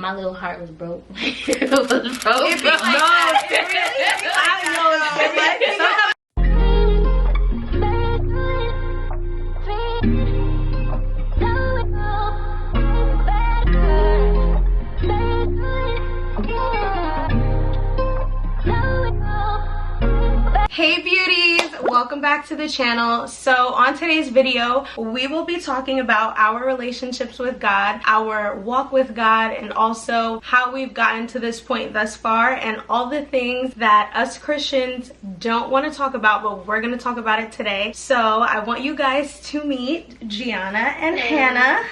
my little heart was broke. It was broke. It really? I know. Hey beauties, welcome back to the channel. So on today's video, we will be talking about our relationships with God, our walk with God, and also how we've gotten to this point thus far, and all the things that us Christians don't want to talk about, but we're going to talk about it today. So I want you guys to meet Gianna and Hannah.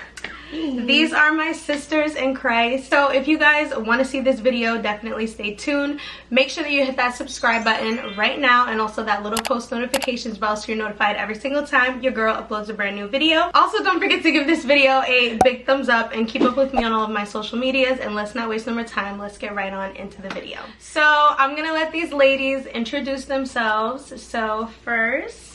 These are my sisters in Christ. So if you guys want to see this video, definitely stay tuned. Make sure that you hit that subscribe button right now, and also that little post notifications bell so you're notified every single time your girl uploads a brand new video. Also, don't forget to give this video a big thumbs up and keep up with me on all of my social medias. And let's not waste no more time. Let's get right on into the video. So I'm gonna let these ladies introduce themselves. So first,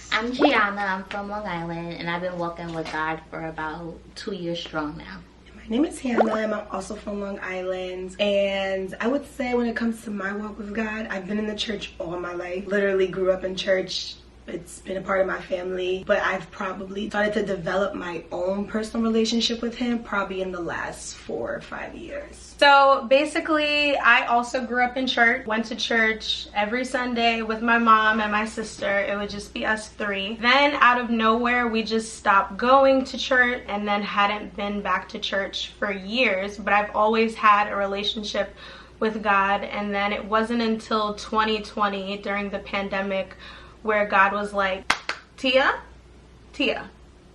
I'm Gianna. I'm from Long Island, and I've been walking with God for about 2 years strong now. my name is Hannah, and I'm also from Long Island. And I would say when it comes to my walk with God, I've been in the church all my life. Literally grew up in church. It's been a part of my family, but I've probably started to develop my own personal relationship with him probably in the last 4 or 5 years. So basically, I also grew up in church, went to church every Sunday with my mom and my sister. It would just be us three. Then out of nowhere, we just stopped going to church and then hadn't been back to church for years, but I've always had a relationship with God. And then it wasn't until 2020 during the pandemic where God was like, Tia,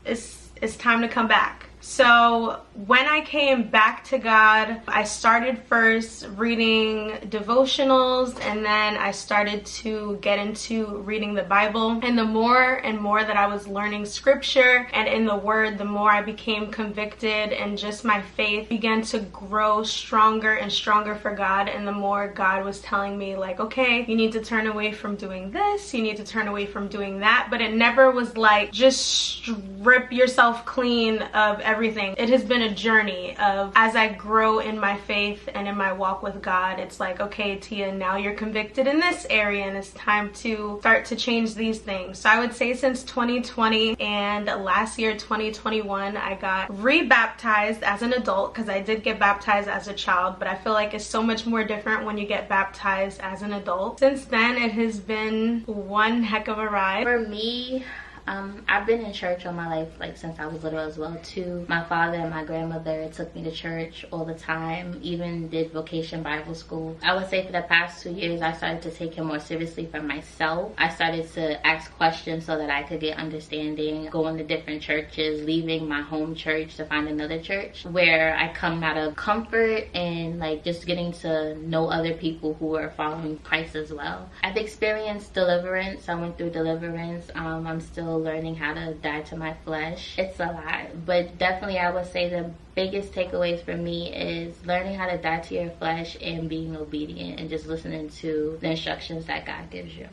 it's time to come back. So when I came back to God, I started first reading devotionals, and then I started to get into reading the Bible. And the more and more that I was learning scripture and in the word, the more I became convicted, and just my faith began to grow stronger and stronger for God. And the more God was telling me like, okay, you need to turn away from doing this, you need to turn away from doing that. But it never was like, just strip yourself clean of everything. It has been a journey of, as I grow in my faith and in my walk with God, it's like, okay, Tia, now you're convicted in this area and it's time to start to change these things. So I would say since 2020 and last year 2021, I got re-baptized as an adult, because I did get baptized as a child, but I feel like it's so much more different when you get baptized as an adult. Since then, it has been one heck of a ride. For me, I've been in church all my life, like since I was little as well too. My father and my grandmother took me to church all the time, even did vocation Bible school. I would say for the past 2 years, I started to take it more seriously for myself. I started to ask questions so that I could get understanding, going to different churches, leaving my home church to find another church where I come out of comfort and like just getting to know other people who are following Christ as well. I've experienced deliverance. I went through deliverance. I'm still learning how to die to my flesh. It's a lot, but definitely I would say the biggest takeaways for me is learning how to die to your flesh and being obedient and just listening to the instructions that God gives you.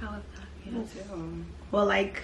I love that. Me too. Well, like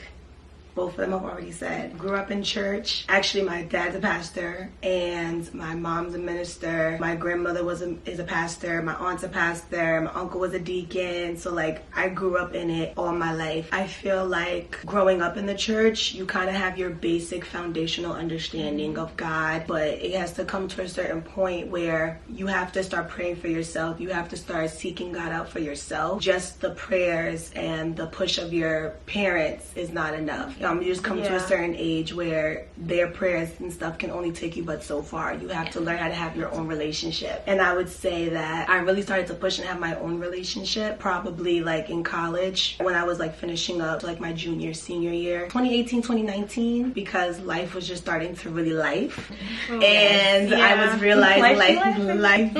both of them have already said, grew up in church. Actually, my dad's a pastor and my mom's a minister. My grandmother is a pastor. My aunt's a pastor. My uncle was a deacon. So like I grew up in it all my life. I feel like growing up in the church, you kind of have your basic foundational understanding of God, but it has to come to a certain point where you have to start praying for yourself. You have to start seeking God out for yourself. Just the prayers and the push of your parents is not enough. You just come to a certain age where their prayers and stuff can only take you but so far. You have to learn how to have your own relationship. And I would say that I really started to push and have my own relationship probably like in college, when I was like finishing up like my senior year, 2018, 2019, because life was just starting to really life. I was realizing life.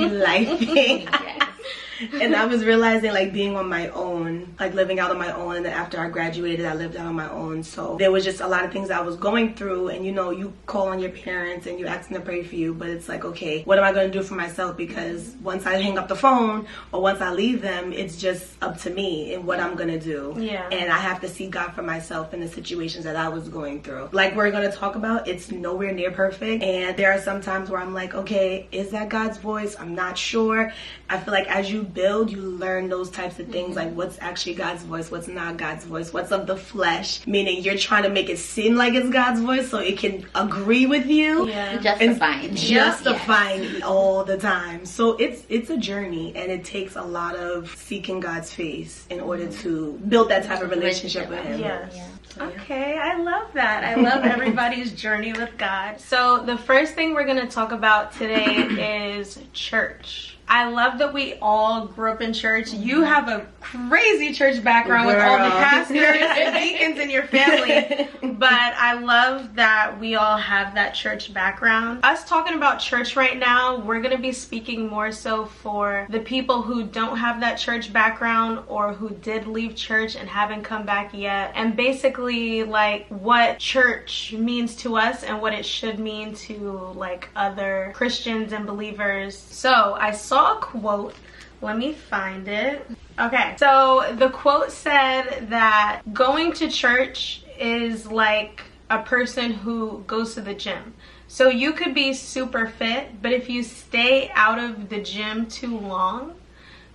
And I was realizing, like, being on my own, like living out on my own, and then after I graduated I lived out on my own. So there was just a lot of things I was going through, and you know, you call on your parents and you ask them to pray for you, but it's like, okay, what am I going to do for myself? Because once I hang up the phone or once I leave them, it's just up to me and what I'm going to do. Yeah. And I have to see God for myself in the situations that I was going through. Like we're going to talk about, it's nowhere near perfect, and there are some times where I'm like, okay, is that God's voice? I'm not sure. I feel like as you build, you learn those types of things, like what's actually God's voice, what's not God's voice, what's of the flesh, meaning you're trying to make it seem like it's God's voice so it can agree with you. Yeah. Justifying it all the time. So it's a journey, and it takes a lot of seeking God's face in order to build that type of relationship with Him. Yes. Yeah. Okay, I love that. I love everybody's journey with God. So the first thing we're going to talk about today is church. I love that we all grew up in church. You have a crazy church background with all the pastors and deacons in your family. But I love that we all have that church background. Us talking about church right now, we're going to be speaking more so for the people who don't have that church background or who did leave church and haven't come back yet. And basically like what church means to us and what it should mean to like other Christians and believers. So I saw a quote. Let me find it. Okay, so the quote said that going to church is like a person who goes to the gym. So you could be super fit, but if you stay out of the gym too long,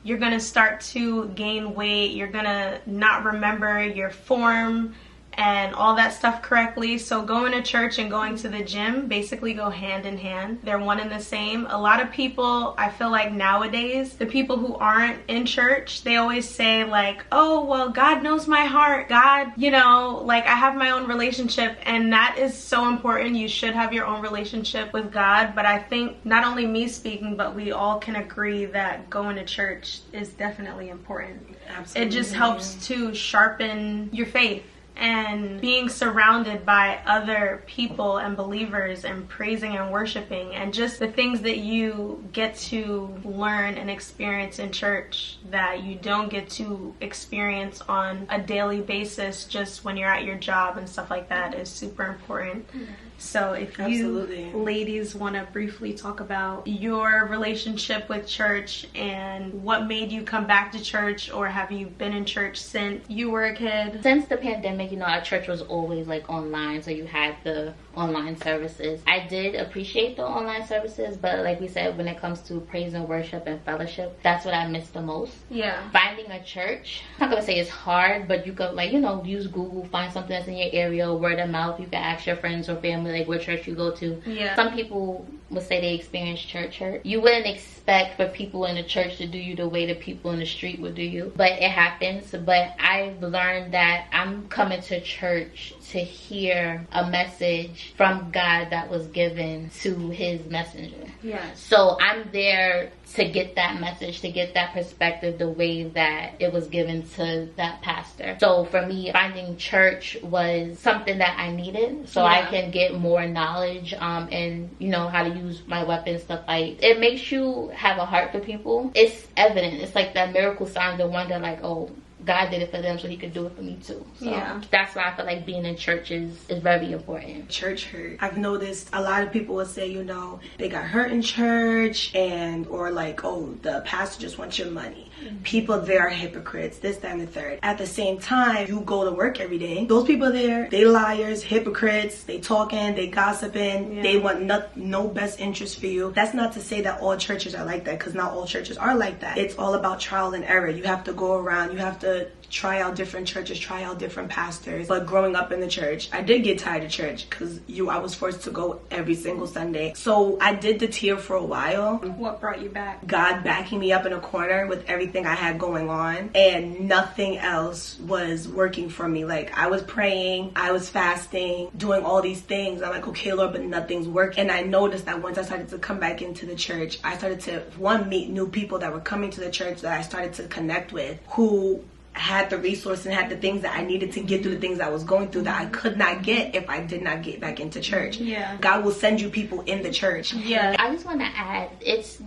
you're gonna start to gain weight. You're gonna not remember your form and all that stuff correctly. So going to church and going to the gym basically go hand in hand. They're one and the same. A lot of people, I feel like nowadays, the people who aren't in church, they always say like, oh, well, God knows my heart. God, you know, like I have my own relationship, and that is so important. You should have your own relationship with God. But I think not only me speaking, but we all can agree that going to church is definitely important. Absolutely. It just helps to sharpen your faith. And being surrounded by other people and believers and praising and worshiping and just the things that you get to learn and experience in church that you don't get to experience on a daily basis just when you're at your job and stuff like that is super important. Mm-hmm. So if you ladies want to briefly talk about your relationship with church and what made you come back to church, or have you been in church since you were a kid? Since the pandemic, you know, our church was always like online, so you had the online services. I did appreciate the online services, but like we said, when it comes to praise and worship and fellowship, that's what I miss the most. Yeah. Finding a church, I'm not gonna say it's hard, but you could, like, you know, use Google, find something that's in your area, word of mouth. You can ask your friends or family like what church you go to. Yeah. Some people would say they experience church hurt. You wouldn't expect for people in the church to do you the way the people in the street would do you, but it happens. But I've learned that I'm coming to church to hear a message from God that was given to His messenger. Yes. So I'm there to get that message, to get that perspective the way that it was given to that pastor. So for me, finding church was something that I needed so I can get more knowledge and, you know, how to use my weapons, stuff like it makes you have a heart for people. It's evident. It's like that miracle sign, the wonder, like, oh, God did it for them, so He could do it for me too. So that's why I feel like being in churches is very important. Church hurt. I've noticed a lot of people will say, you know, they got hurt in church, and or like, oh, the pastor just wants your money. Mm-hmm. People there are hypocrites, this, that, and the third. At the same time, you go to work every day. Those people there, they liars, hypocrites, they talking, they gossiping, they want no best interest for you. That's not to say that all churches are like that, because not all churches are like that. It's all about trial and error. You have to go around, you have to try out different churches, try out different pastors. But growing up in the church, I did get tired of church because I was forced to go every single Sunday. So I did the tier for a while. What brought you back? God backing me up in a corner with everything I had going on, and nothing else was working for me. Like, I was praying, I was fasting, doing all these things. I'm like, okay, Lord, but nothing's working. And I noticed that once I started to come back into the church, I started to, meet new people that were coming to the church that I started to connect with, who had the resource and had the things that I needed to get through the things I was going through that I could not get if I did not get back into church. Yeah. God will send you people in the church. Yeah. I just want to add, it's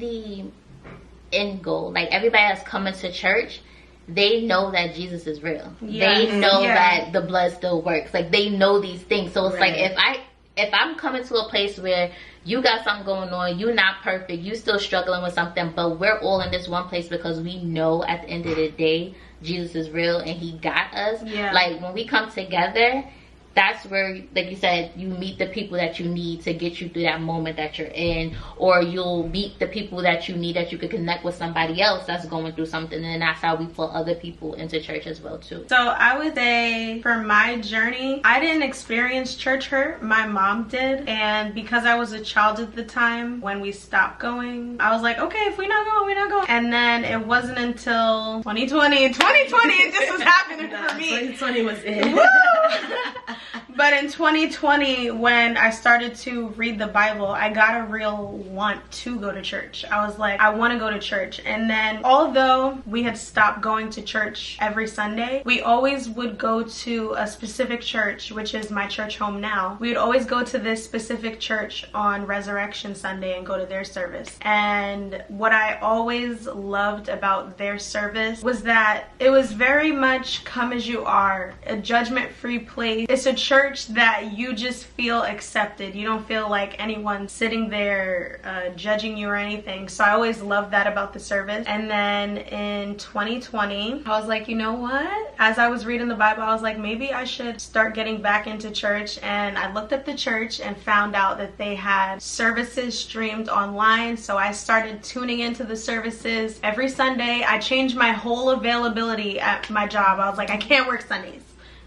end goal. Like everybody that's coming to church, they know that Jesus is real. Yes. They know that the blood still works. Like they know these things. So it's like if I'm coming to a place where you got something going on, you're not perfect, you still struggling with something, but we're all in this one place because we know at the end of the day Jesus is real and he got us. Like when we come together, that's where, like you said, you meet the people that you need to get you through that moment that you're in, or you'll meet the people that you need, that you could connect with somebody else that's going through something, and that's how we pull other people into church as well too. So I would say for my journey, I didn't experience church hurt. My mom did, and because I was a child at the time when we stopped going, I was like, okay, if we're not going, we're not going. And then it wasn't until 2020, it just was happening for me. 2020 was it. But in 2020, when I started to read the Bible, I got a real want to go to church. I was like, I want to go to church. And then although we had stopped going to church every Sunday, we always would go to a specific church, which is my church home now. We would always go to this specific church on Resurrection Sunday and go to their service. And what I always loved about their service was that it was very much come as you are, a judgment-free place. It's a church that you just feel accepted. You don't feel like anyone sitting there judging you or anything. So I always loved that about the service. And then in 2020, I was like, you know what? As I was reading the Bible, I was like, maybe I should start getting back into church. And I looked at the church and found out that they had services streamed online. So I started tuning into the services every Sunday. I changed my whole availability at my job. I was like, I can't work Sundays.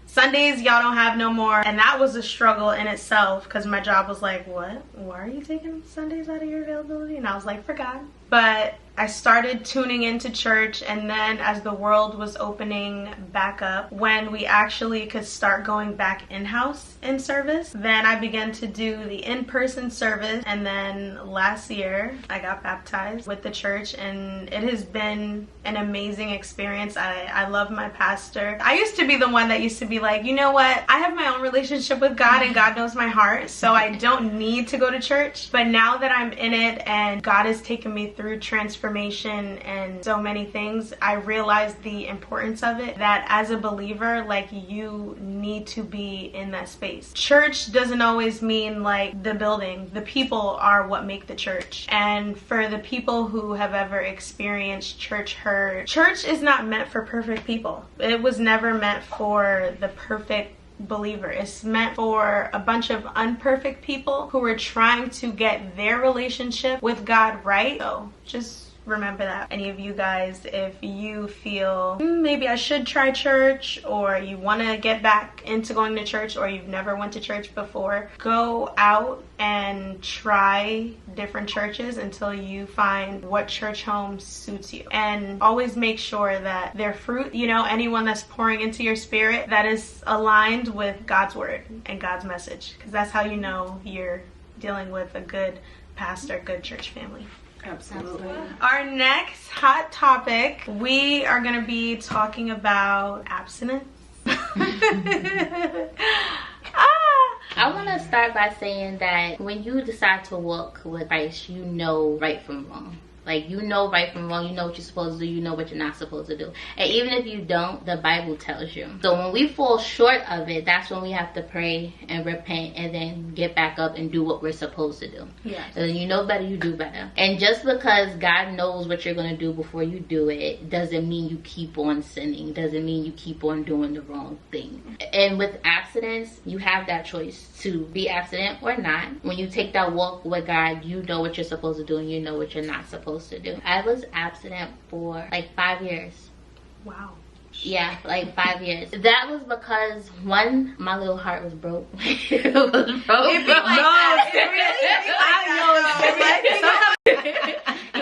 Sundays y'all don't have no more. And that was a struggle in itself because my job was like, what? Why are you taking Sundays out of your availability? And I was like, for God. But I started tuning into church, and then as the world was opening back up, when we actually could start going back in-house in service, then I began to do the in-person service. And then last year I got baptized with the church, and it has been an amazing experience. I love my pastor. I used to be the one that used to be like, you know what, I have my own relationship with God and God knows my heart, so I don't need to go to church. But now that I'm in it and God has taken me through transformation and so many things, I realized the importance of it, that as a believer, like, you need to be in that space. Church doesn't always mean like the building. The people are what make the church. And for the people who have ever experienced church hurt, church is not meant for perfect people. It was never meant for the perfect believer. It's meant for a bunch of unperfect people who are trying to get their relationship with God right. So just remember that. Any of you guys, if you feel maybe I should try church, or you want to get back into going to church, or you've never went to church before, go out and try different churches until you find what church home suits you. And always make sure that their fruit, you know, anyone that's pouring into your spirit, that is aligned with God's word and God's message, because that's how you know you're dealing with a good pastor, good church family. Absolutely. Our next hot topic, we are going to be talking about abstinence. I want to start by saying that when you decide to walk with Christ, you know right from wrong. Like, you know right from wrong. You know what you're supposed to do. You know what you're not supposed to do. And even if you don't, the Bible tells you. So when we fall short of it, that's when we have to pray and repent and then get back up and do what we're supposed to do. Yes. And you know better, you do better. And just because God knows what you're going to do before you do it, doesn't mean you keep on sinning. Doesn't mean you keep on doing the wrong thing. And with abstinence, you have that choice to be abstinent or not. When you take that walk with God, you know what you're supposed to do and you know what you're not supposed to do. I was abstinent for like 5 years. Wow. Yeah, like 5 years. That was because, one, my little heart was broke. It was broke.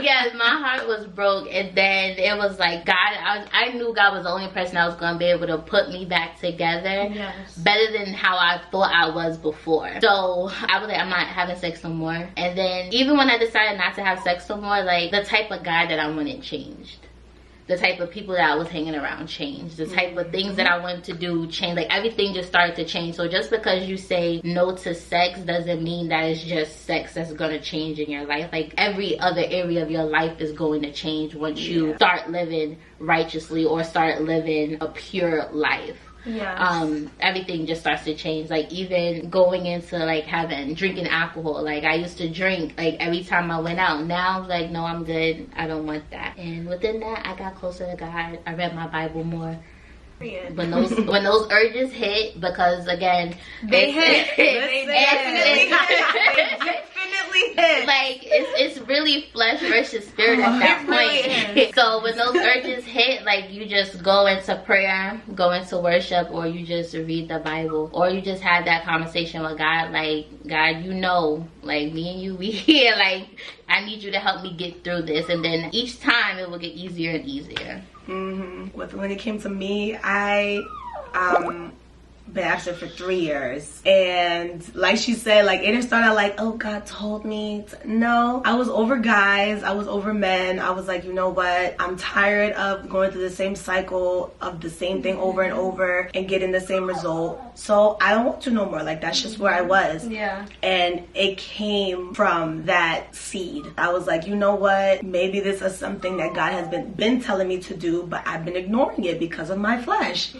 Yes, my heart was broke, and then it was like God. I knew God was the only person that was going to be able to put me back together, yes, better than how I thought I was before. So I was like, I'm not having sex no more. And then even when I decided not to have sex no more, like, the type of guy that I wanted changed. The type of people that I was hanging around changed. The type of things that I wanted to do changed. Like, everything just started to change. So just because you say no to sex doesn't mean that it's just sex that's gonna change in your life. Like, every other area of your life is going to change once you start living righteously or start living a pure life. Everything just starts to change. Like, even going into like drinking alcohol, like I used to drink like every time I went out. Now I'm like, no, I'm good, I don't want that. And within that, I got closer to God. I read my Bible more. When those urges hit, because again, they definitely hit. Like, it's really flesh versus spirit at that point. Really so when those urges hit, like, you just go into prayer, go into worship, or you just read the Bible, or you just have that conversation with God. Like, God, you know, like, me and you, we here. Like, I need you to help me get through this. And then each time it will get easier and easier. When it came to me, I been abstinent for 3 years, and like she said, like, it started like, oh, God told me no. I was over guys, I was over men. I was like, you know what, I'm tired of going through the same cycle of the same thing over and over and getting the same result, so I don't want to no more. Like, that's just where I was. And it came from that seed. I was like, you know what, maybe this is something that God has been telling me to do, but I've been ignoring it because of my flesh.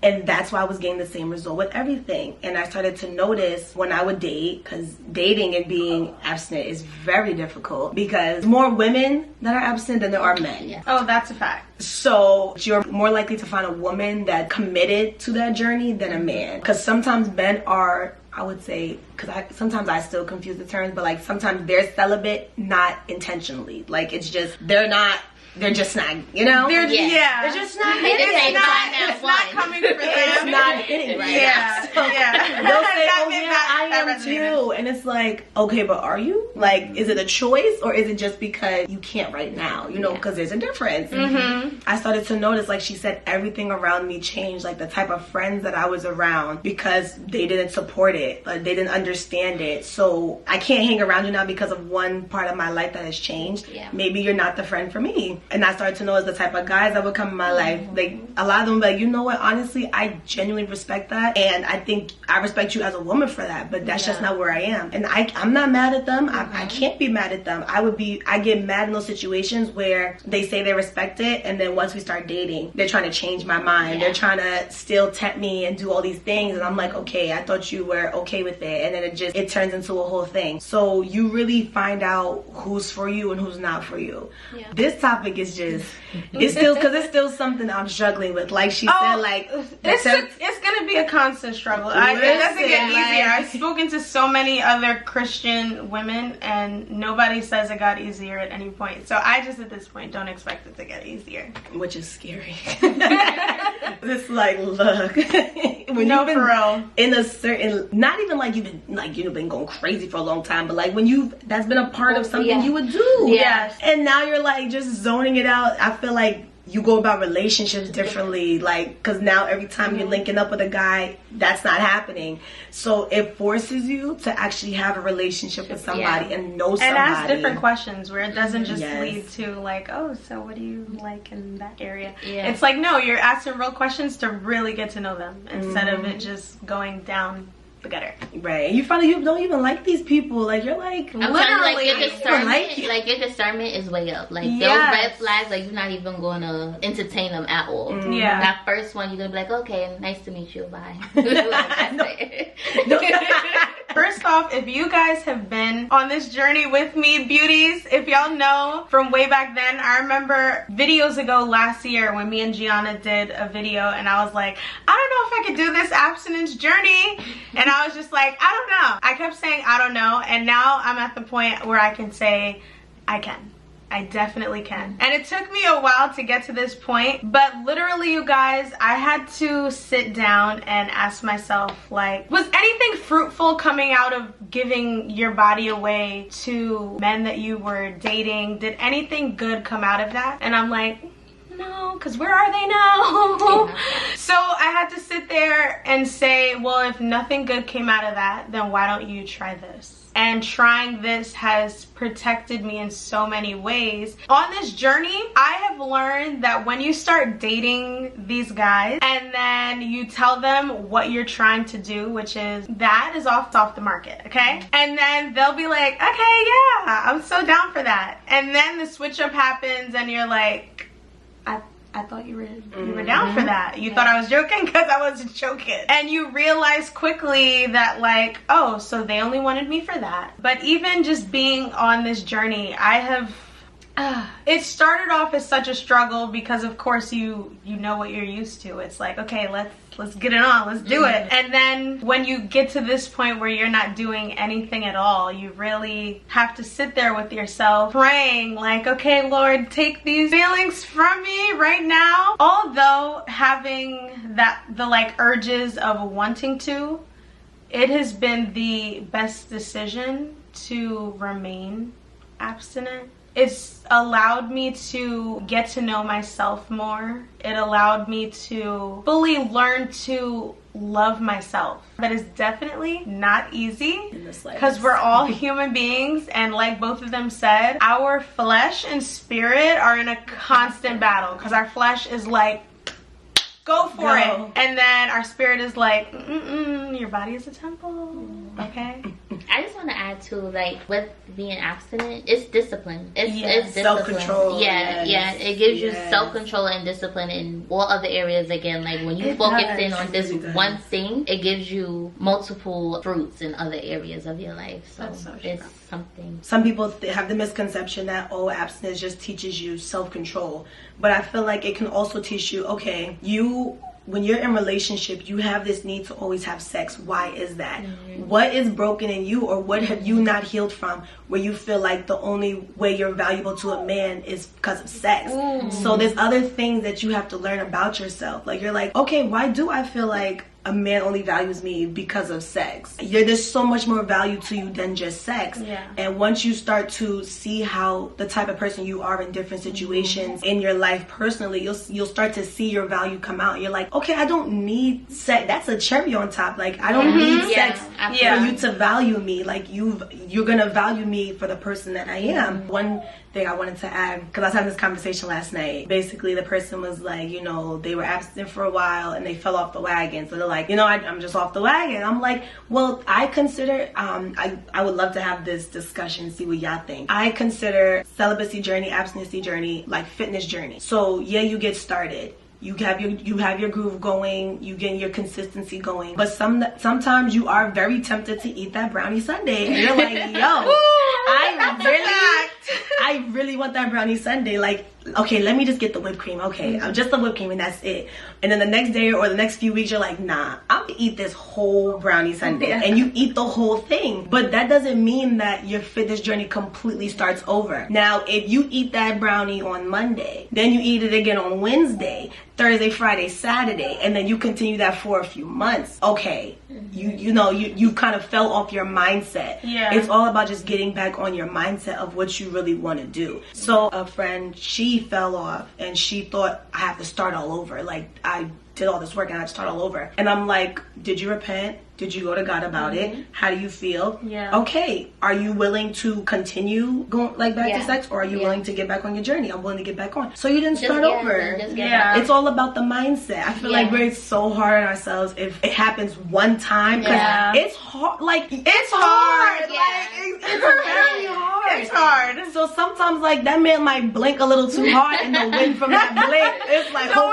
And that's why I was getting the same result with everything. And I started to notice when I would date, because dating and being abstinent is very difficult, because more women that are abstinent than there are men. Oh, that's a fact. So you're more likely to find a woman that committed to that journey than a man, because sometimes men are, I would say, because sometimes I still confuse the terms, but like sometimes they're celibate not intentionally. Like, it's just they're just not, you know? They're just not hitting. It's not coming for them. It's not hitting right now. So they'll say, oh yeah, I am too. And it's like, okay, but are you? Like, is it a choice, or is it just because you can't right now? You know, because there's a difference. I started to notice, like she said, everything around me changed. Like, the type of friends that I was around, because they didn't support it. Like, they didn't understand it. So I can't hang around you now because of one part of my life that has changed. Maybe you're not the friend for me. And I started to notice the type of guys that would come in my life. Like, a lot of them would be like, you know what, honestly, I genuinely respect that, and I think I respect you as a woman for that, but that's just not where I am. And I'm not mad at them. I can't be mad at them. I get mad in those situations where they say they respect it, and then once we start dating, they're trying to change my mind. They're trying to still tempt me and do all these things, and I'm like, okay, I thought you were okay with it. And then it turns into a whole thing. So you really find out who's for you and who's not for you. This topic is just, it's still something I'm struggling with. Like she said, like, it's gonna be a constant struggle. It doesn't get easier. I've spoken to so many other Christian women, and nobody says it got easier at any point. So I just, at this point, don't expect it to get easier, which is scary. It's like, look, when you've been for real in a certain, not even like you've been going crazy for a long time, but like when that's been a part of something you would do. And now you're like just zoning it out. I feel like you go about relationships differently, like, because now every time you're linking up with a guy, that's not happening. So it forces you to actually have a relationship with somebody and know somebody. And ask different questions where it doesn't just lead to like, oh, so what do you like in that area? It's like, no, you're asking real questions to really get to know them instead of it just going down the gutter. Right. And you find you don't even like these people. Like, you're like, literally, like your discernment is way up. Like, those red flags, like, you're not even going to entertain them at all. That first one, you're going to be like, okay, nice to meet you, bye. First off, if you guys have been on this journey with me, beauties, if y'all know from way back then, I remember videos ago last year when me and Gianna did a video, and I was like, I don't know if I could do this abstinence journey. And I was just like, I don't know. I kept saying, I don't know. And now I'm at the point where I can say, I can. I definitely can. And it took me a while to get to this point, but literally, you guys, I had to sit down and ask myself, like, was anything fruitful coming out of giving your body away to men that you were dating? Did anything good come out of that? And I'm like, no, because where are they now? So I had to sit there and say, well, if nothing good came out of that, then why don't you try this? and trying this has protected me in so many ways. On this journey, I have learned that when you start dating these guys and then you tell them what you're trying to do, which is that is off the market, okay? And then they'll be like, okay, yeah, I'm so down for that. And then the switch up happens and you're like, I thought you were down for that. You thought I was joking? Because I wasn't joking. And you realize quickly that like, oh, so they only wanted me for that. But even just being on this journey, I have it started off as such a struggle because of course you know what you're used to. It's like, okay, let's get it on, let's do it. And then when you get to this point where you're not doing anything at all, you really have to sit there with yourself praying like, okay, Lord, take these feelings from me right now. Although having the like urges of wanting to, it has been the best decision to remain abstinent. It's allowed me to get to know myself more. It allowed me to fully learn to love myself. That is definitely not easy because we're all human beings, and like both of them said, our flesh and spirit are in a constant battle because our flesh is like, go for it, and then our spirit is like, your body is a temple, okay? I just want to add too, like with being abstinent, it's discipline. It's discipline. Self-control. Yeah. It gives you self-control and discipline in all other areas. Again, like when you focus in on this one thing, it gives you multiple fruits in other areas of your life. So, it's something. Some people have the misconception that abstinence just teaches you self-control, but I feel like it can also teach you, okay, when you're in relationship, you have this need to always have sex. Why is that? What is broken in you, or what have you not healed from, where you feel like the only way you're valuable to a man is because of sex? So there's other things that you have to learn about yourself. Like you're like, okay, why do I feel like a man only values me because of sex? There's so much more value to you than just sex. And once you start to see how the type of person you are in different situations in your life personally, you'll start to see your value come out. You're like, okay, I don't need sex. That's a cherry on top. Like I don't need sex for you to value me. Like you're gonna value me for the person that I am. One thing I wanted to add, because I was having this conversation last night. Basically, the person was like, they were abstinent for a while and they fell off the wagon. So they're like, I'm just off the wagon. I'm like, well, I consider, I would love to have this discussion, see what y'all think. I consider celibacy journey, abstinency journey, like fitness journey. So yeah, you get started. You have your groove going, you get your consistency going, but sometimes you are very tempted to eat that brownie sundae, and you're like, yo, I really want that brownie sundae. Like, okay, let me just get the whipped cream. Okay, just the whipped cream and that's it. And then the next day or the next few weeks, you're like, nah, I'm gonna eat this whole brownie sundae, and you eat the whole thing. But that doesn't mean that your fitness journey completely starts over. Now, if you eat that brownie on Monday, then you eat it again on Wednesday, Thursday, Friday, Saturday, and then you continue that for a few months. Okay, you kind of fell off your mindset. It's all about just getting back on your mindset of what you really want to do. So a friend, she fell off and she thought, I have to start all over. Like I did all this work and I have to start all over. And I'm like, did you repent? Did you go to God about it? How do you feel? Okay, are you willing to continue going back to sex, or are you willing to get back on your journey? I'm willing to get back on. So you didn't start over. It's all about the mindset. I feel like we're so hard on ourselves if it happens one time, because it's hard. Like it's hard. Like it's very hard. It's hard. So sometimes like that man might blink a little too hard, and the wind from that blink, it's like oh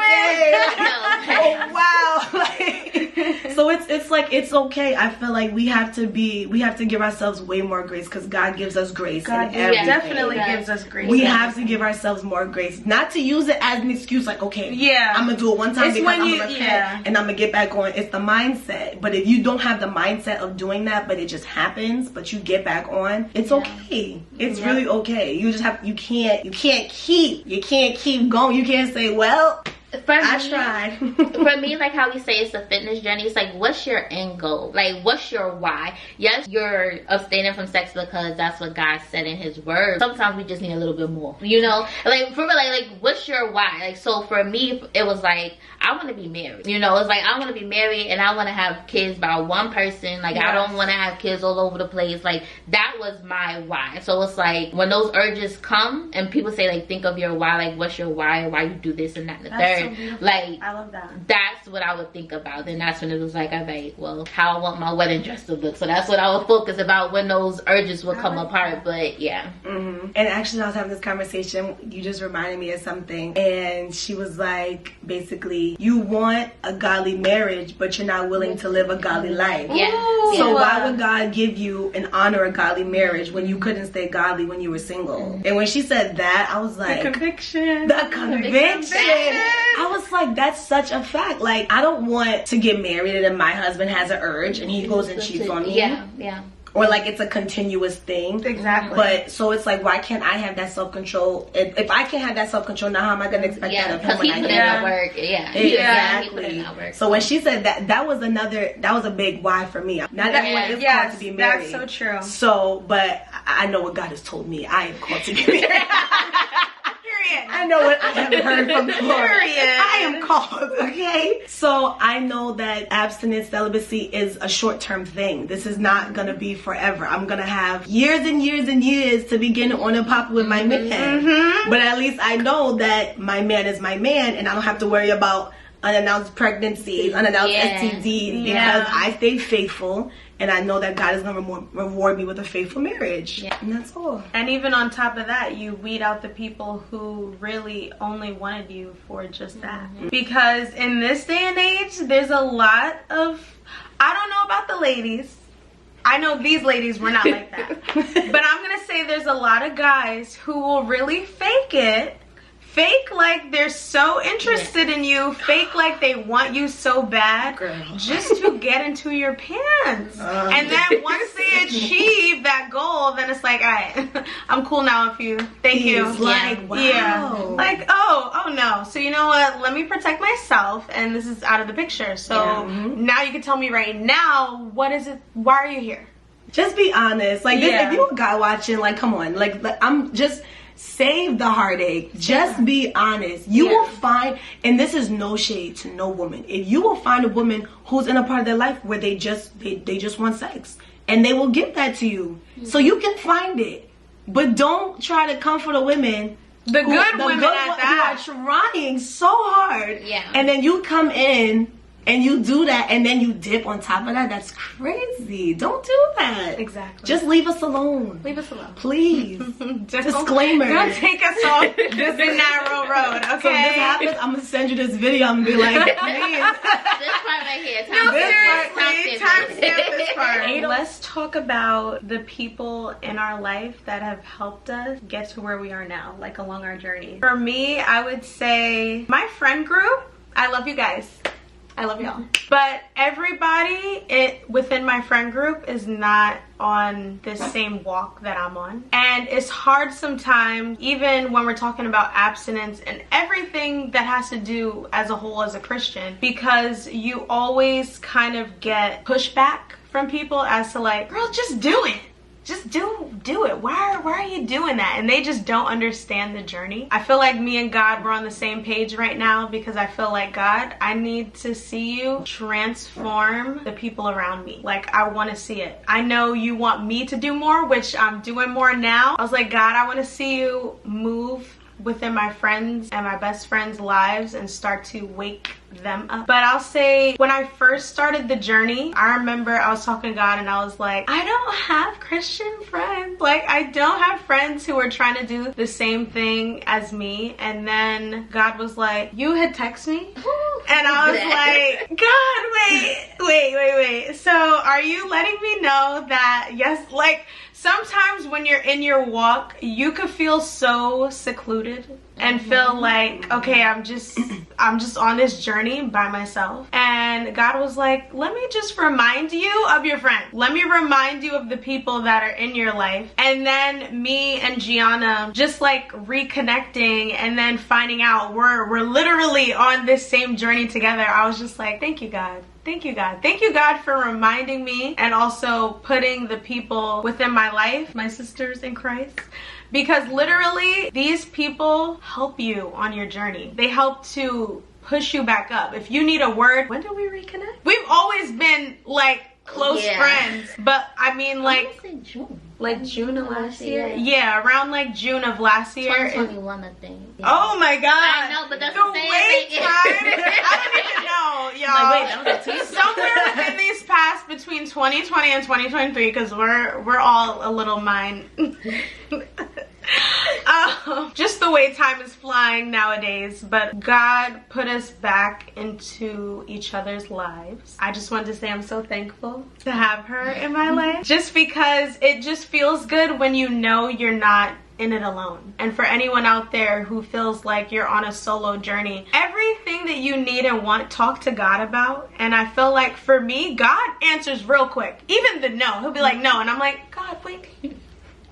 wow. Like so it's like it's okay. I feel like we have to give ourselves way more grace, because God gives us grace. God definitely gives us grace. We have to give ourselves more grace, not to use it as an excuse. Like, okay, I'm gonna do it one time because I'm gonna repent and I'm gonna get back on. It's the mindset. But if you don't have the mindset of doing that, but it just happens, but you get back on, it's okay. It's really okay. You just have you can't keep going. You can't say, well, I tried. For me, like how we say it's a fitness journey, it's like, what's your end goal? Like, what's your why? Yes, you're abstaining from sex because that's what God said in his word. Sometimes we just need a little bit more, you know? Like, for me, like what's your why? Like, so for me, it was like, I want to be married. You know, it's like, I want to be married and I want to have kids by one person. Like, I don't want to have kids all over the place. Like, that was my why. So it's like, when those urges come and people say, like, think of your why, like, what's your why? Why you do this and that and the third. Like, I love that. That's what I would think about. Then that's when it was like, all right, well, how I want my wedding dress to look. So that's what I would focus about when those urges would come apart. But yeah. And actually, I was having this conversation. You just reminded me of something. And she was like, basically, you want a godly marriage, but you're not willing to live a godly life. Yeah. So why would God give you and honor a godly marriage when you couldn't stay godly when you were single? And when she said that, I was like, the conviction. The conviction. I was like, that's such a fact. Like, I don't want to get married and then my husband has an urge and he goes and cheats on me. Yeah. Or like it's a continuous thing. Exactly. But so it's like, why can't I have that self-control? If I can't have that self-control, now how am I going to expect that of him when I get work? Exactly. So when she said that, that was a big why for me. Not everyone is called to be married. That's so true. So, but I know what God has told me. I am called to be married. I know what I have heard from the Lord. I am called, okay? So I know that abstinence, celibacy is a short-term thing. This is not going to be forever. I'm going to have years and years and years to begin on and pop with my man. But at least I know that my man is my man and I don't have to worry about unannounced pregnancies, unannounced STDs because I stay faithful. And I know that God is going to reward me with a faithful marriage. And that's all. And even on top of that, you weed out the people who really only wanted you for just that. Because in this day and age, there's a lot of... I don't know about the ladies. I know these ladies were not like that. But I'm going to say there's a lot of guys who will really fake it. Fake like they're so interested in you. Fake like they want you so bad. Just to get into your pants. And then once they achieve that goal, then it's like, all right, I'm cool now with you. Thank you. Like, wow. Yeah. Like, oh no. So you know what? Let me protect myself. And this is out of the picture. So now you can tell me right now, what is it? Why are you here? Just be honest. Like, if you're a guy watching, like, come on. Like I'm just... Save the heartache. Just be honest. You will find, and this is no shade to no woman, if you will find a woman who's in a part of their life where they just want sex, and they will give that to you. So you can find it. But don't try to comfort the women. The good women at that. Who are trying so hard. And then you come in and you do that and then you dip on top of that. That's crazy. Don't do that. Exactly. Just leave us alone. Leave us alone. Please. Disclaimer. Don't take us off this narrow road, okay? So if this happens, I'm going to send you this video. I'm going to be like, please. This part right here. Timestamp this part. Let's talk about the people in our life that have helped us get to where we are now, like along our journey. For me, I would say my friend group. I love you guys. I love y'all. But everybody within my friend group is not on this same walk that I'm on. And it's hard sometimes, even when we're talking about abstinence and everything that has to do as a whole as a Christian, because you always kind of get pushback from people as to like, girl, just do it. Just do it. Why are you doing that? And they just don't understand the journey. I feel like me and God were on the same page right now because I feel like, God, I need to see you transform the people around me. Like, I want to see it. I know you want me to do more, which I'm doing more now. I was like, God, I want to see you move within my friends and my best friends' lives and start to wake them up. But I'll say when I first started the journey, I remember I was talking to God and I was like, I don't have Christian friends. Like, I don't have friends who are trying to do the same thing as me. And then God was like, you had texted me? And I was like, God, wait. So are you letting me know that, yes, like sometimes when you're in your walk, you could feel so secluded and feel like, okay, I'm just on this journey by myself. And And God was like, let me just remind you of your friend. Let me remind you of the people that are in your life. And then me and Gianna just like reconnecting and then finding out we're literally on this same journey together. I was just like, thank you, God. Thank you, God. Thank you, God, for reminding me and also putting the people within my life, my sisters in Christ. Because literally, these people help you on your journey. They help to push you back up. If you need a word, when did we reconnect? We've always been like close friends, but I mean like June. Like June of last year? Yeah, around like June of last year. 2021, I think. Yeah. Oh my God. I know, but that's the wait time. I don't even know, y'all. Like, wait, that was a somewhere within these past between 2020 and 2023, because we're all a little mind. Just the way time is flying nowadays, but God put us back into each other's lives. I just wanted to say I'm so thankful to have her in my life, just because it just feels good when you know you're not in it alone. And for anyone out there who feels like you're on a solo journey, everything that you need and want, talk to God about. And I feel like for me, God answers real quick. Even the no, he'll be like, no, and I'm like, God, wait,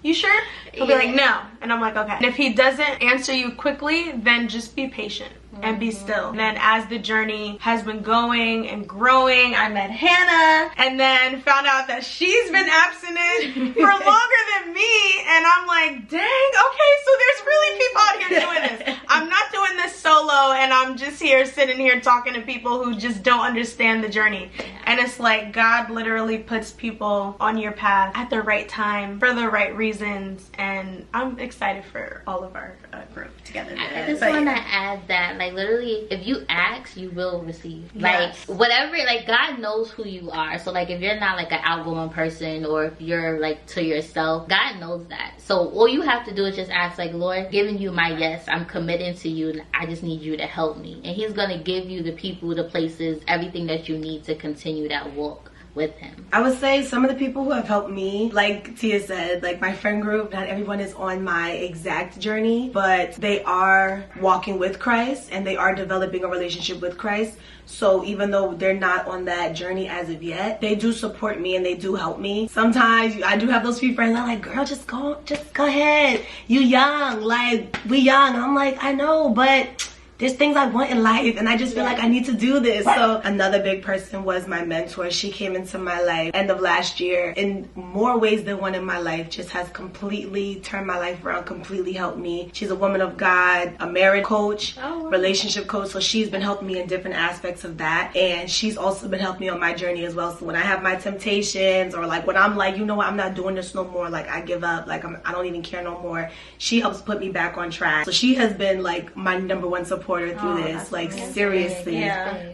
you sure? He'll be like, no. And I'm like, okay. And if he doesn't answer you quickly, then just be patient and be still. And then as the journey has been going and growing, I met Hannah and then found out that she's been abstinent for longer than me. And I'm like, dang, okay, so there's really people out here doing this. I'm not doing this solo, and I'm just here sitting here talking to people who just don't understand the journey. And it's like God literally puts people on your path at the right time for the right reasons. And I'm excited for all of our group together. I just want to add that, like, literally, if you ask, you will receive. Yes. Like, whatever, like, God knows who you are. So, like, if you're not, like, an outgoing person, or if you're, like, to yourself, God knows that. So, all you have to do is just ask, like, Lord, giving you my yes, I'm committing to you, and I just need you to help me. And he's going to give you the people, the places, everything that you need to continue that walk with him. I would say some of the people who have helped me, like Tia said, like my friend group, not everyone is on my exact journey, but they are walking with Christ and they are developing a relationship with Christ. So even though they're not on that journey as of yet, they do support me and they do help me. Sometimes I do have those few friends that are like, girl, just go ahead. You young, like we young. I'm like, I know, but there's things I want in life and I just feel like I need to do this. So another big person was my mentor. She came into my life end of last year in more ways than one in my life. Just has completely turned my life around, completely helped me. She's a woman of God, a marriage coach, relationship coach. So she's been helping me in different aspects of that. And she's also been helping me on my journey as well. So when I have my temptations, or like when I'm like, you know what, I'm not doing this no more, like I give up, like I don't even care no more, she helps put me back on track. So she has been like my number one supporter through this, like seriously.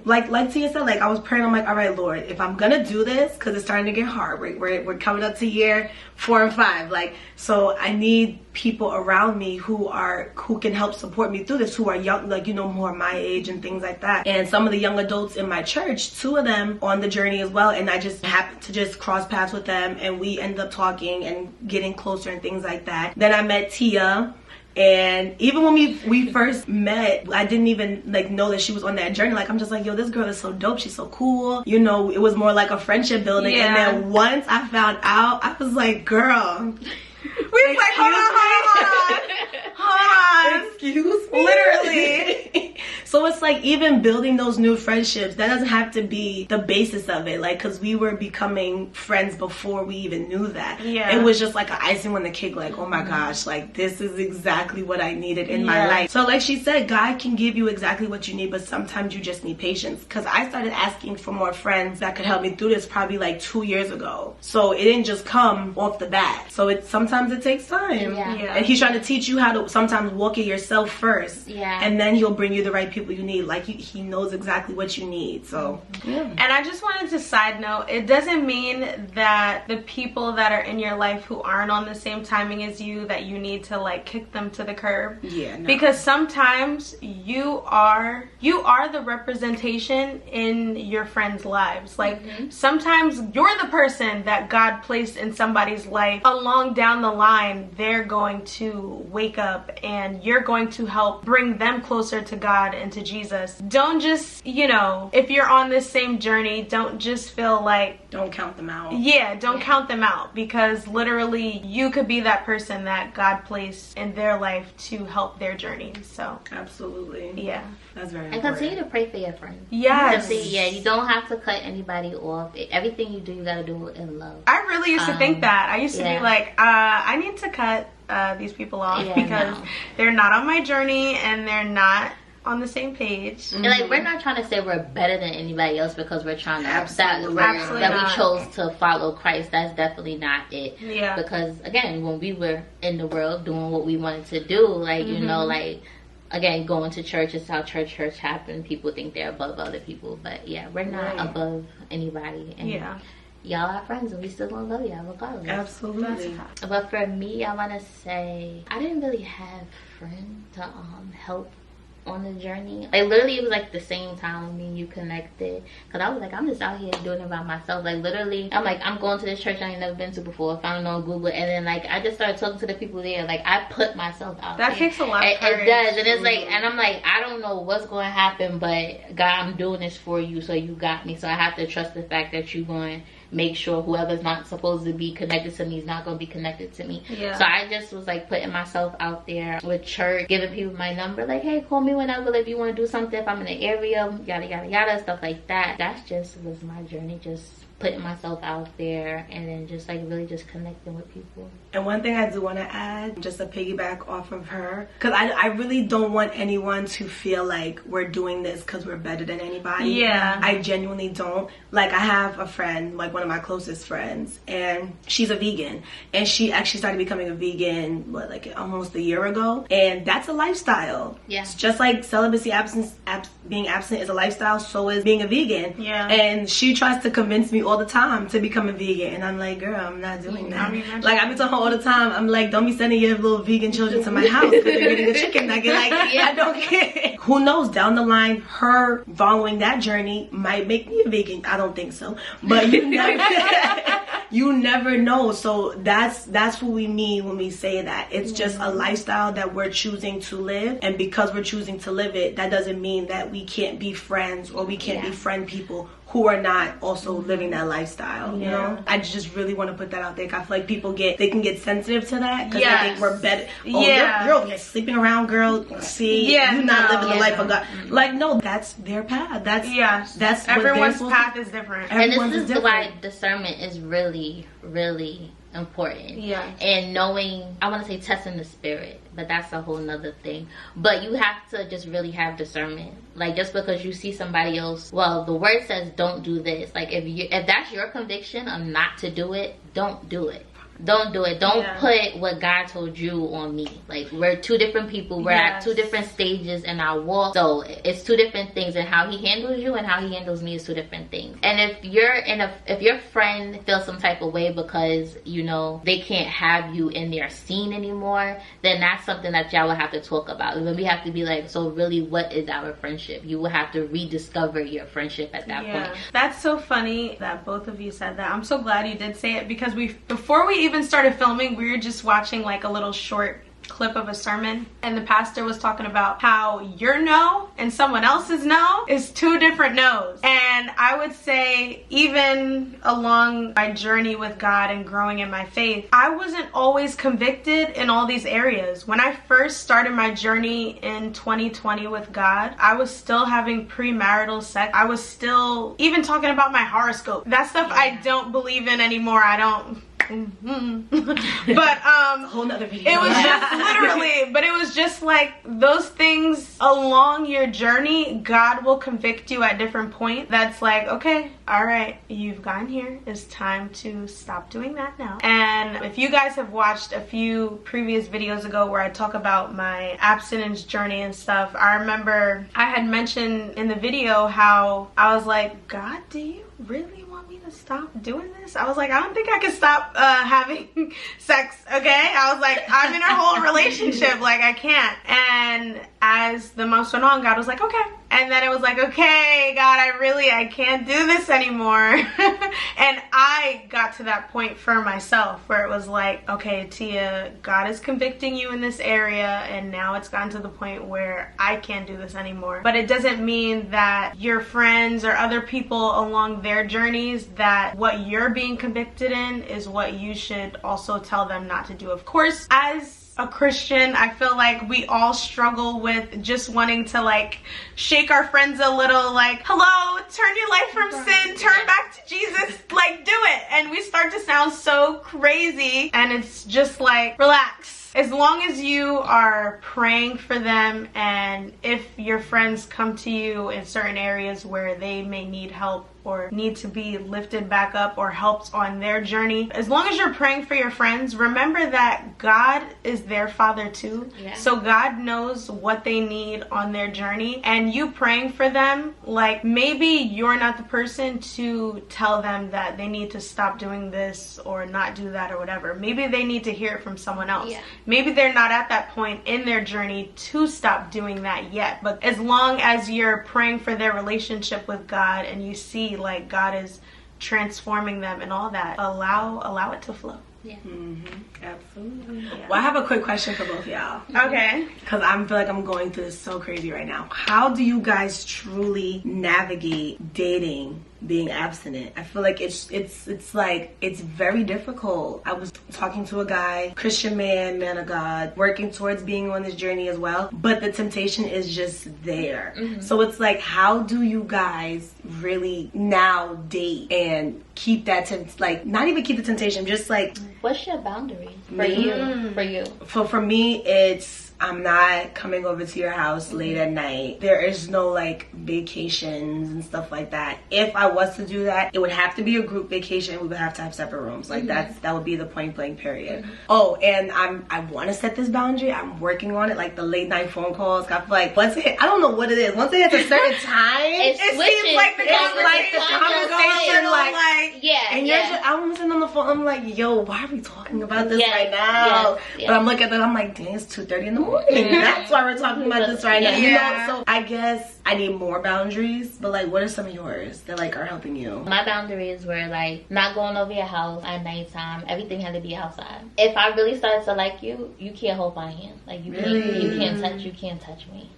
Like Tia said, like I was praying, I'm like, all right, Lord, if I'm gonna do this, because it's starting to get hard, we're coming up to year 4 and 5, like, so I need people around me who can help support me through this, who are young, like, you know, more my age and things like that. And some of the young adults in my church, 2 of them on the journey as well, and I just happened to just cross paths with them, and we ended up talking and getting closer and things like that. Then I met Tia. And even when we first met, I didn't even like know that she was on that journey. Like I'm just like, yo, this girl is so dope, she's so cool, you know. It was more like a friendship building. And then once I found out, I was like, girl, we was like, hold on, excuse me, literally. So it's like, even building those new friendships, that doesn't have to be the basis of it, like, because we were becoming friends before we even knew that. It was just like an icing on the cake, like, oh my gosh, like this is exactly what I needed in my life. So like she said, God can give you exactly what you need, but sometimes you just need patience. Because I started asking for more friends that could help me through this probably like 2 years ago. So it didn't just come off the bat. So sometimes it takes time. And he's trying to teach you how to sometimes walk it yourself first. And then he'll bring you the right people you need. Like he knows exactly what you need. So and I just wanted to side note, it doesn't mean that the people that are in your life who aren't on the same timing as you, that you need to like kick them to the curb. Because sometimes you are the representation in your friends' lives. Like sometimes you're the person that God placed in somebody's life. Along down the line, they're going to wake up and you're going to help bring them closer to God and to Jesus, don't just, you know, if you're on this same journey, don't just feel like, don't count them out. Yeah, don't count them out, because literally you could be that person that God placed in their life to help their journey. So absolutely, yeah, that's very important. And continue to pray for your friends. Yes. Yeah, you don't have to cut anybody off. Everything you do, you gotta do it in love. I really used to think that. I used to be like, I need to cut these people off because they're not on my journey and they're not on the same page. And like, we're not trying to say we're better than anybody else because we're trying to that we chose to follow Christ. That's definitely not it. Yeah. Because again, when we were in the world doing what we wanted to do, like you know, like again, going to church is how church happened. People think they're above other people, but yeah, we're not above anybody. And y'all are friends, and we still gonna love y'all regardless. Absolutely. But for me, I want to say I didn't really have friends to help on the journey. Like literally, it was like the same time me and you connected, because I was like, I'm just out here doing it by myself. Like literally, I'm like, I'm going to this church I ain't never been to before, found it on Google, and then like I just started talking to the people there. Like I put myself out there. That takes a lot of courage. It does, and it's like, and I'm like, I don't know what's going to happen, but God, I'm doing this for you, so you got me. So I have to trust the fact that you're going to make sure whoever's not supposed to be connected to me is not going to be connected to me. Yeah. So I just was like putting myself out there with church, giving people my number, like, hey, call me whenever if you want to do something, if I'm in the area, yada yada yada, stuff like that. That's just was my journey, just putting myself out there and then just like really just connecting with people. And one thing I do want to add, just to piggyback off of her, because I really don't want anyone to feel like we're doing this because we're better than anybody. Yeah. I genuinely don't. Like I have a friend, like one of my closest friends, and she's a vegan, and she actually started becoming a vegan like almost a year ago, and that's a lifestyle. Yeah. It's just like celibacy, being absent is a lifestyle, so is being a vegan. Yeah. And she tries to convince me all the time to become a vegan, and I'm like, girl, I'm not doing that. Like I've been telling her all the time, I'm like, don't be sending your little vegan children to my house because they're getting a chicken nugget. Like I don't care. Who knows, down the line, her following that journey might make me a vegan. I don't think so, but you never you never know. So that's what we mean when we say that. It's just a lifestyle that we're choosing to live, and because we're choosing to live it, that doesn't mean that we can't be friends or we can't befriend people who are not also living that lifestyle. You know, I just really want to put that out there. I feel like people can get sensitive to that because they think we're better. Oh, you're sleeping around, girl. See, you're not living the life of God. Like, no, that's their path. That's everyone's path is different. And this is why discernment is really, really important. Yeah. And knowing, I want to say testing the spirit, but that's a whole nother thing. But you have to just really have discernment. Like just because you see somebody else, well, the word says don't do this. Like if that's your conviction of not to do it, don't do it. Don't do it. Don't put what God told you on me. Like we're two different people. We're at two different stages in our walk. So it's two different things, and how he handles you and how he handles me is two different things. And if your friend feels some type of way because you know they can't have you in their scene anymore, then that's something that y'all will have to talk about. And then we have to be like, so really, what is our friendship? You will have to rediscover your friendship at that point. That's so funny that both of you said that. I'm so glad you did say it, because before we even started filming, we were just watching like a little short clip of a sermon, and the pastor was talking about how your no and someone else's no is two different no's. And I would say, even along my journey with God and growing in my faith, I wasn't always convicted in all these areas. When I first started my journey in 2020 with God, I was still having premarital sex. I was still even talking about my horoscope. That stuff I don't believe in anymore. I don't but a whole nother video. It was just literally, but it was just like those things along your journey, God will convict you at different points. That's like, okay, all right, you've gotten here. It's time to stop doing that now. And if you guys have watched a few previous videos ago where I talk about my abstinence journey and stuff, I remember I had mentioned in the video how I was like, God, do you really want me to stop doing this? I was like, I don't think I can stop having sex, okay? I was like, I'm in a whole relationship, like I can't. And as the months went on, God was like, okay, And then it was like, okay, God, I can't do this anymore. And I got to that point for myself where it was like, okay, Tia, God is convicting you in this area, and now it's gotten to the point where I can't do this anymore. But it doesn't mean that your friends or other people along their journeys, that what you're being convicted in is what you should also tell them not to do. Of course, as a Christian, I feel like we all struggle with just wanting to like shake our friends a little, like, hello, turn your life from sin, turn back to Jesus, like, do it. And we start to sound so crazy, and it's just like, relax. As long as you are praying for them, and if your friends come to you in certain areas where they may need help or need to be lifted back up or helped on their journey, as long as you're praying for your friends, remember that God is their father too. Yeah. So God knows what they need on their journey, and you praying for them, like, maybe you're not the person to tell them that they need to stop doing this or not do that or whatever. Maybe they need to hear it from someone else. Yeah. Maybe they're not at that point in their journey to stop doing that yet. But as long as you're praying for their relationship with God, and you see like God is transforming them and all that, allow it to flow. Yeah. Absolutely. Yeah. Well, I have a quick question for both of y'all. Okay. Because I feel like I'm going through this so crazy right now. How do you guys truly navigate dating, being abstinent? I feel like it's like, it's very difficult. I was talking to a guy, Christian man of God, working towards being on this journey as well, but the temptation is just there. So it's like, how do you guys really now date and keep that like, not even keep the temptation, just like, what's your boundary for you? For me, it's, I'm not coming over to your house late at night. There is no like vacations and stuff like that. If I was to do that, it would have to be a group vacation. We would have to have separate rooms. Like that would be the point blank period. Oh, and I want to set this boundary. I'm working on it. Like the late night phone calls. I feel like once it, I don't know what it is. Once it hits a certain time, it seems like the conversation, like yeah, and you're just, I'm sitting on the phone. I'm like, yo, why are we talking about this right now? But I'm looking at it. I'm like, dang, it's 2:30 in the morning. That's why we're talking about this right now. You know, so I guess I need more boundaries. But like, what are some of yours that like are helping you? My boundaries were like not going over your house at nighttime. Everything had to be outside. If I really started to like you, you can't hold my hand. Like you can't touch me.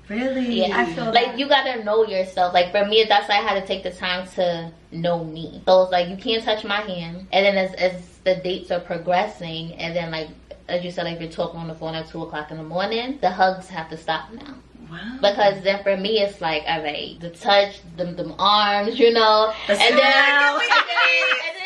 Really? Yeah. I feel like you gotta know yourself. Like for me, that's why I had to take the time to know me. So it's like you can't touch my hand. And then as the dates are progressing, and then like, as you said, like if you're talking on the phone at 2 o'clock in the morning, the hugs have to stop now. Wow. Because then for me, it's like, all right, the touch, them arms, you know, and then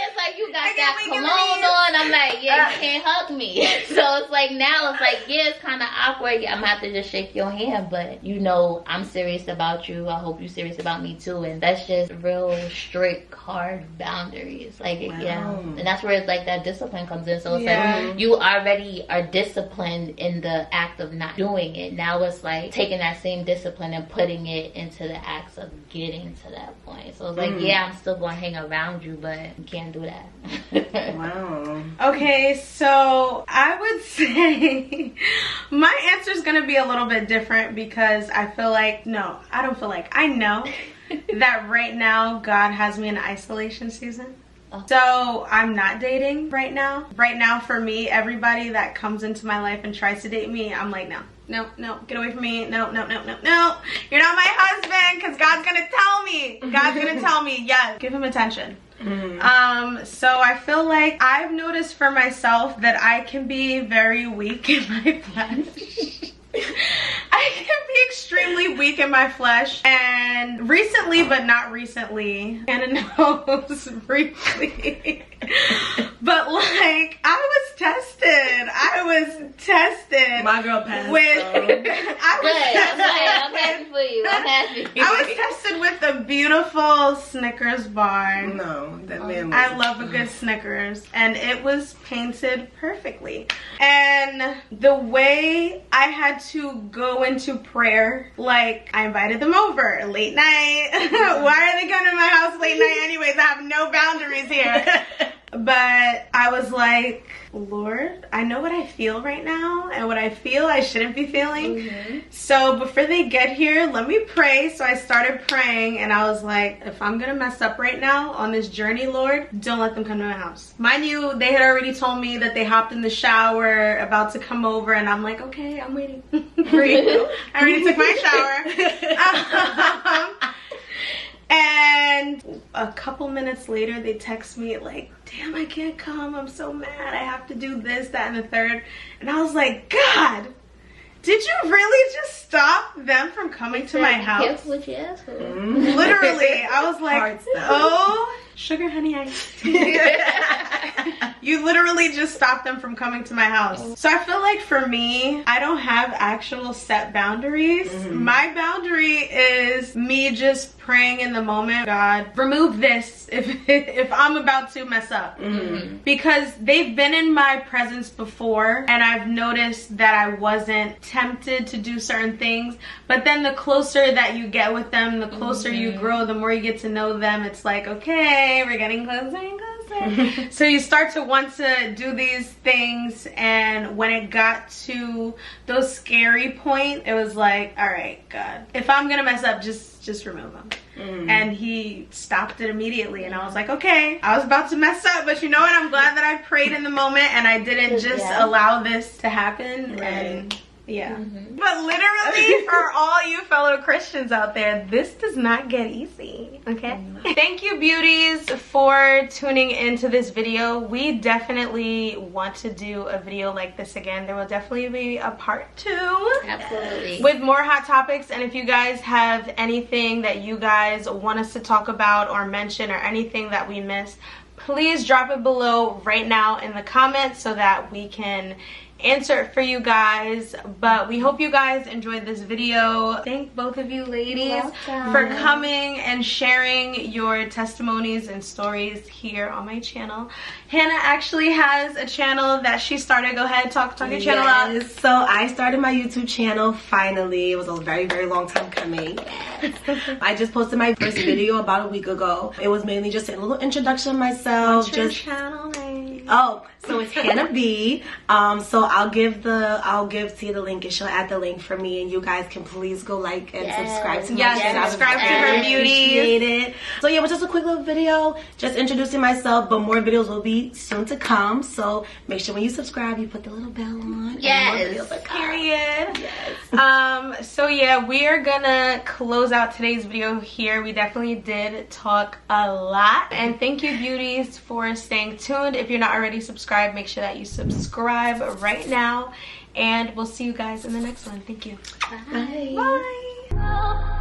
it's like you got that cologne on. I'm like, yeah, you can't hug me. So it's like now it's like, yeah, it's kind of awkward. I'm gonna have to just shake your hand, but you know, I'm serious about you. I hope you're serious about me too. And that's just real strict, hard boundaries. Like, yeah, and that's where it's like that discipline comes in. So it's like you already are disciplined in the act of not doing it. Now it's like taking that same discipline and putting it into the acts of getting to that point. So it's like, yeah, I'm still going to hang around you, but you can't do that. Wow. Okay, so I would say my answer is going to be a little bit different, because I feel like, no, I don't feel like, I know that right now God has me in an isolation season. So I'm not dating right now. Right now for me, everybody that comes into my life and tries to date me, I'm like, no, get away from me. No, you're not my husband, because God's gonna tell me. Yes, give him attention. So I feel like I've noticed for myself that I can be very weak in my flesh. I can be extremely weak in my flesh, and recently, but not recently, Hannah knows briefly, but like I was tested. My girl passed. I'm happy for you. I was tested with a beautiful Snickers bar. No, that man. I love a good Snickers, and it was painted perfectly. And the way I had to go into prayer, like I invited them over late night. Why are they coming to my house late night anyways? I have no boundaries here. But I was like, Lord, I know what I feel right now, and what I feel I shouldn't be feeling. So before they get here, let me pray. So I started praying, and I was like, if I'm gonna mess up right now on this journey, Lord, don't let them come to my house. Mind you, they had already told me that they hopped in the shower, about to come over, and I'm like, okay, I'm waiting for you. I already took my shower. And a couple minutes later, they text me like, damn, I can't come. I'm so mad. I have to do this, that, and the third. And I was like, God, did you really just stop them from coming to my house? Careful what you ask for. Literally, I was like, oh, sugar honey ice. You literally just stopped them from coming to my house. So I feel like for me, I don't have actual set boundaries. My boundary is me just praying in the moment, God, remove this if I'm about to mess up. Because they've been in my presence before, and I've noticed that I wasn't tempted to do certain things. But then the closer that you get with them, the closer you grow, the more you get to know them. It's like, okay, we're getting closer and closer. So you start to want to do these things, and when it got to those scary point, it was like, all right, God, if I'm gonna mess up, just remove them. And he stopped it immediately, and I was like, okay, I was about to mess up, but you know what, I'm glad that I prayed in the moment and I didn't just allow this to happen. And yeah. But literally, for all you fellow Christians out there, this does not get easy, okay? Thank you, beauties, for tuning into this video. We definitely want to do a video like this again. There will definitely be a part 2. Absolutely. With more hot topics. And if you guys have anything that you guys want us to talk about or mention, or anything that we missed, please drop it below right now in the comments so that we can answer it for you guys. But we hope you guys enjoyed this video. Thank both of you ladies for coming and sharing your testimonies and stories here on my channel. Hannah actually has a channel that she started. Go ahead, talk your channel out. So I started my YouTube channel finally. It was a very, very long time coming. I just posted my first video about a week ago. It was mainly just a little introduction of myself. What's your channel name? Oh, so it's TiaBeautyy. So I'll give Tia the link, and she'll add the link for me, and you guys can please go like and subscribe to my channel. Subscribe to her beauty. Appreciate it. So yeah, it was just a quick little video, just introducing myself, but more videos will be soon to come. So make sure when you subscribe, you put the little bell on. Yes. Period. Yes. So yeah, we are gonna close out today's video here. We definitely did talk a lot, and thank you, beauties, for staying tuned. If you're not already subscribed, make sure that you subscribe right now, and we'll see you guys in the next one. Thank you. Bye. Bye.